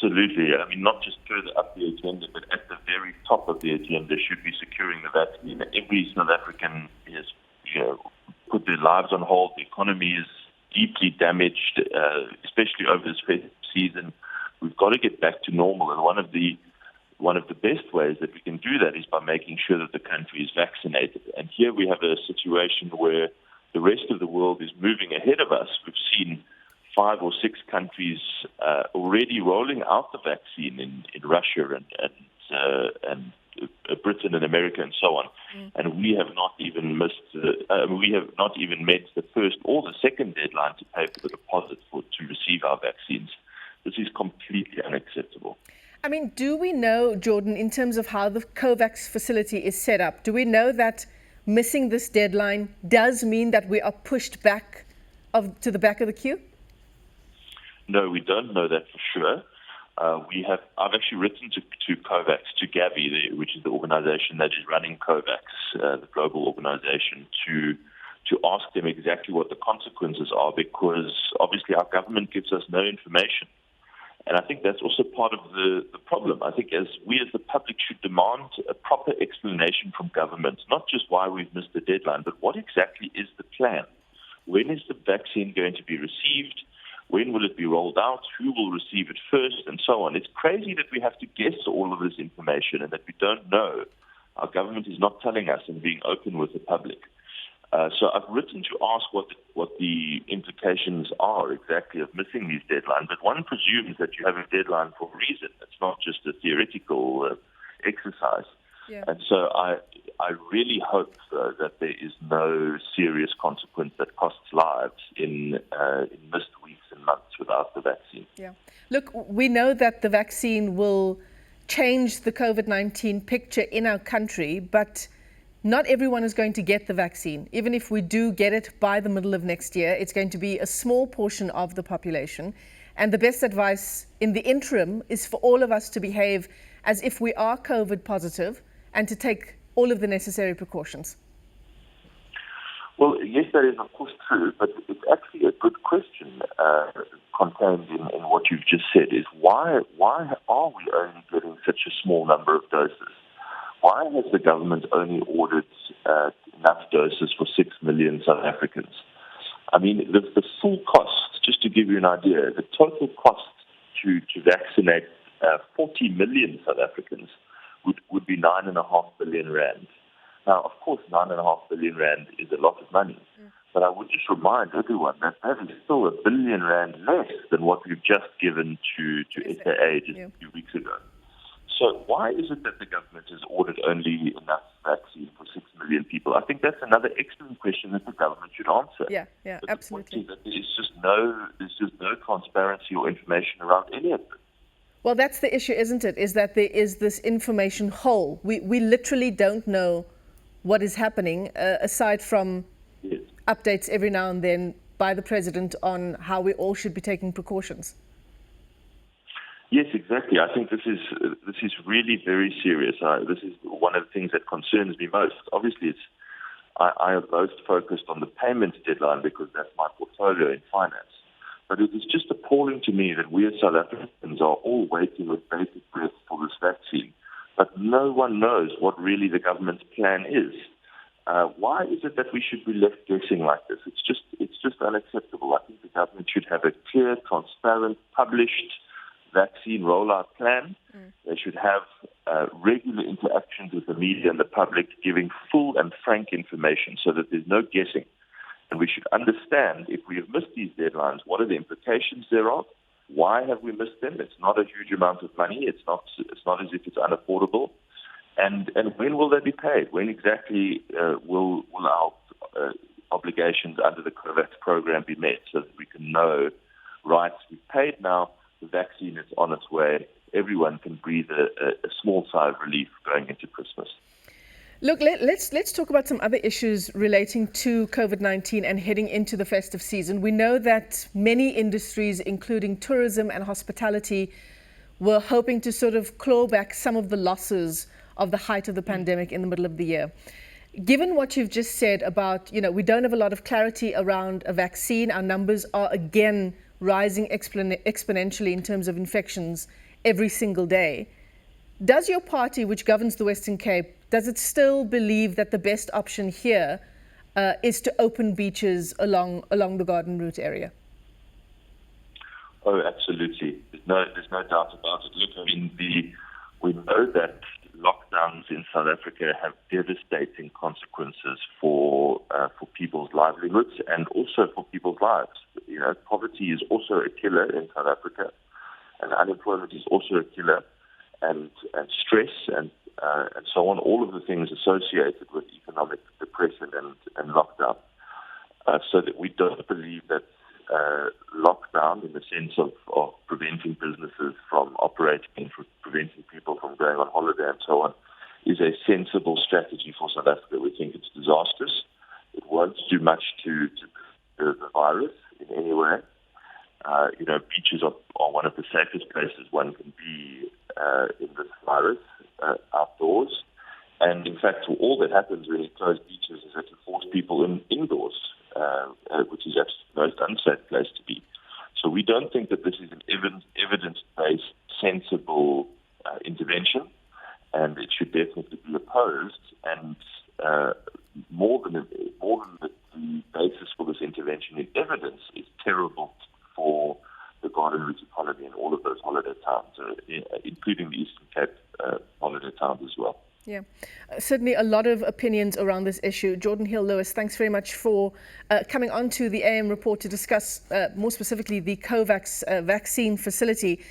absolutely. I mean, not just further up the agenda, but at the very top of the agenda should be securing the vaccine. Every South African has, put their lives on hold. The economy is deeply damaged, especially over this festive season. We've got to get back to normal, and one of the best ways that we can do that is by making sure that the country is vaccinated. And here we have a situation where the rest of the world is moving ahead of us. We've seen 5 or 6 countries already rolling out the vaccine in Russia and Britain and America and so on. And we have not even met the first or the second deadline to pay for the deposit to receive our vaccines. This is completely unacceptable. I mean, do we know, Geordin, in terms of how the COVAX facility is set up, do we know that missing this deadline does mean that we are pushed back to the back of the queue? No, we don't know that for sure. I've actually written to COVAX, to Gavi, which is the organization that is running COVAX, the global organization, to ask them exactly what the consequences are, because obviously our government gives us no information. And I think that's also part of the problem. I think we as the public should demand a proper explanation from government, not just why we've missed the deadline, but what exactly is the plan? When is the vaccine going to be received? When will it be rolled out? Who will receive it first? And so on. It's crazy that we have to guess all of this information and that we don't know. Our government is not telling us and being open with the public. So I've written to ask what the implications are exactly of missing these deadlines. But one presumes that you have a deadline for a reason. It's not just a theoretical exercise. Yeah. And so I really hope that there is no serious consequence that costs lives in missed weeks and months without the vaccine. Yeah. Look, we know that the vaccine will change the COVID-19 picture in our country, but not everyone is going to get the vaccine. Even if we do get it by the middle of next year, it's going to be a small portion of the population. And the best advice in the interim is for all of us to behave as if we are COVID positive and to take all of the necessary precautions. Well, yes, that is of course true, but it's actually a good question contained in what you've just said, is why are we only getting such a small number of doses? Why has the government only ordered enough doses for 6 million South Africans? I mean, the full cost, just to give you an idea, the total cost to vaccinate 40 million South Africans would be 9.5 billion rand. Now, of course, 9.5 billion rand is a lot of money, but I would just remind everyone that is still 1 billion rand less than what we've just given to SAA just a few weeks ago. So why is it that the government has ordered only enough vaccine for 6 million people? I think that's another excellent question that the government should answer. Yeah, but absolutely. The point is that there's just no transparency or information around any of this. Well, that's the issue, isn't it? Is that there is this information hole. We literally don't know what is happening, aside from updates every now and then by the president on how we all should be taking precautions. Yes, exactly. I think this is really very serious. This is one of the things that concerns me most. Obviously, I am most focused on the payment deadline because that's my portfolio in finance. But it is just appalling to me that we as South Africans are all waiting with bated breath for this vaccine, but no one knows what really the government's plan is. Why is it that we should be left guessing like this? It's just unacceptable. I think the government should have a clear, transparent, published vaccine rollout plan. They should have regular interactions with the media and the public, giving full and frank information so that there's no guessing. And we should understand, if we have missed these deadlines, what are the implications thereof? Why have we missed them? It's not a huge amount of money. It's not as if it's unaffordable. And when will they be paid? When exactly will our obligations under the COVAX program be met so that we can know, right, we've paid now, the vaccine is on its way, everyone can breathe a small sigh of relief going into Christmas. Look, let's talk about some other issues relating to COVID-19 and heading into the festive season. We know that many industries, including tourism and hospitality, were hoping to sort of claw back some of the losses of the height of the pandemic in the middle of the year. Given what you've just said about, we don't have a lot of clarity around a vaccine. Our numbers are again rising exponentially in terms of infections every single day. Does your party, which governs the Western Cape, does it still believe that the best option here is to open beaches along the Garden Route area? Oh, absolutely. There's no doubt about it. Look, I mean, we know that lockdowns in South Africa have devastating consequences for people's livelihoods and also for people's lives. You know, poverty is also a killer in South Africa, and unemployment is also a killer, and stress and so on. All of the things associated with economic depression and lockdown. So that we don't believe that lockdown, in the sense of preventing businesses from operating, preventing people from going on holiday and so on, is a sensible strategy for South Africa. We think it's disastrous. It won't do much to the virus in any way. You know, beaches are one of the safest places one can be in this virus, outdoors. And in fact, all that happens when you close beaches is that you force people indoors, which is actually the most unsafe place to be. So we don't think that this is an evidence-based, sensible intervention, and it should definitely be opposed. And more than the basis for this intervention in evidence is terrible for the Garden Route economy and all of those holiday towns, including the Eastern Cape holiday towns as well. Yeah, certainly a lot of opinions around this issue. Geordin Hill Lewis, thanks very much for coming on to the AM report to discuss more specifically the COVAX Vaccine Facility.